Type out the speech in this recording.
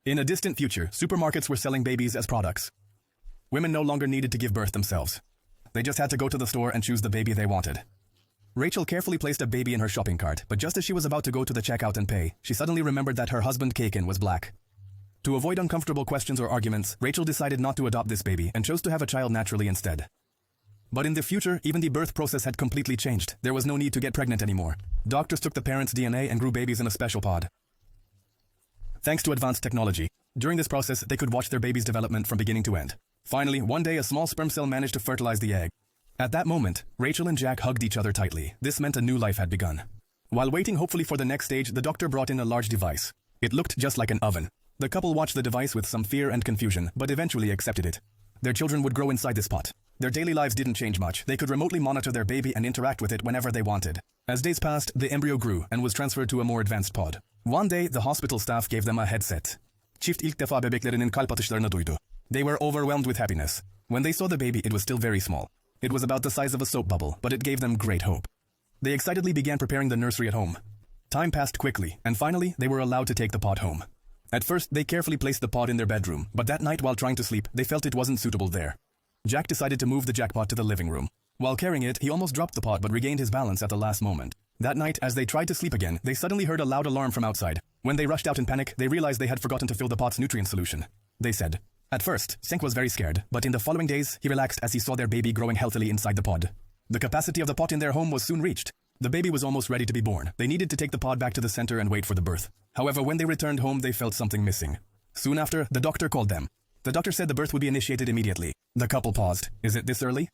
In a distant future, supermarkets were selling babies as products. Women no longer needed to give birth themselves. They just had to go to the store and choose the baby they wanted. Rachel carefully placed a baby in her shopping cart, but just as she was about to go to the checkout and pay, she suddenly remembered that her husband Kaken was black. To avoid uncomfortable questions or arguments, Rachel decided not to adopt this baby and chose to have a child naturally instead. But in the future, even the birth process had completely changed. There was no need to get pregnant anymore. Doctors took the parents' DNA and grew babies in a special pod. Thanks to advanced technology, during this process they could watch their baby's development from beginning to end. Finally, one day a small sperm cell managed to fertilize the egg. At that moment, Rachel and Jack hugged each other tightly. This meant a new life had begun. While waiting hopefully for the next stage, the doctor brought in a large device. It looked just like an oven. The couple watched the device with some fear and confusion, but eventually accepted it. Their children would grow inside this pot. Their daily lives didn't change much. They could remotely monitor their baby and interact with it whenever they wanted. As days passed, the embryo grew and was transferred to a more advanced pod. One day, the hospital staff gave them a headset. Çift ilk defa bebeklerinin kalp atışlarını duydu. They were overwhelmed with happiness. When they saw the baby, it was still very small. It was about the size of a soap bubble, but it gave them great hope. They excitedly began preparing the nursery at home. Time passed quickly, and finally, they were allowed to take the pod home. At first, they carefully placed the pod in their bedroom, but that night while trying to sleep, they felt it wasn't suitable there. Jack decided to move the jackpot to the living room. While carrying it, he almost dropped the pot but regained his balance at the last moment. That night, as they tried to sleep again, they suddenly heard a loud alarm from outside. When they rushed out in panic, they realized they had forgotten to fill the pot's nutrient solution. They said. At first, Senk was very scared, but in the following days, he relaxed as he saw their baby growing healthily inside the pod. The capacity of the pot in their home was soon reached. The baby was almost ready to be born. They needed to take the pod back to the center and wait for the birth. However, when they returned home, they felt something missing. Soon after, the doctor called them. The doctor said the birth would be initiated immediately. The couple paused. Is it this early?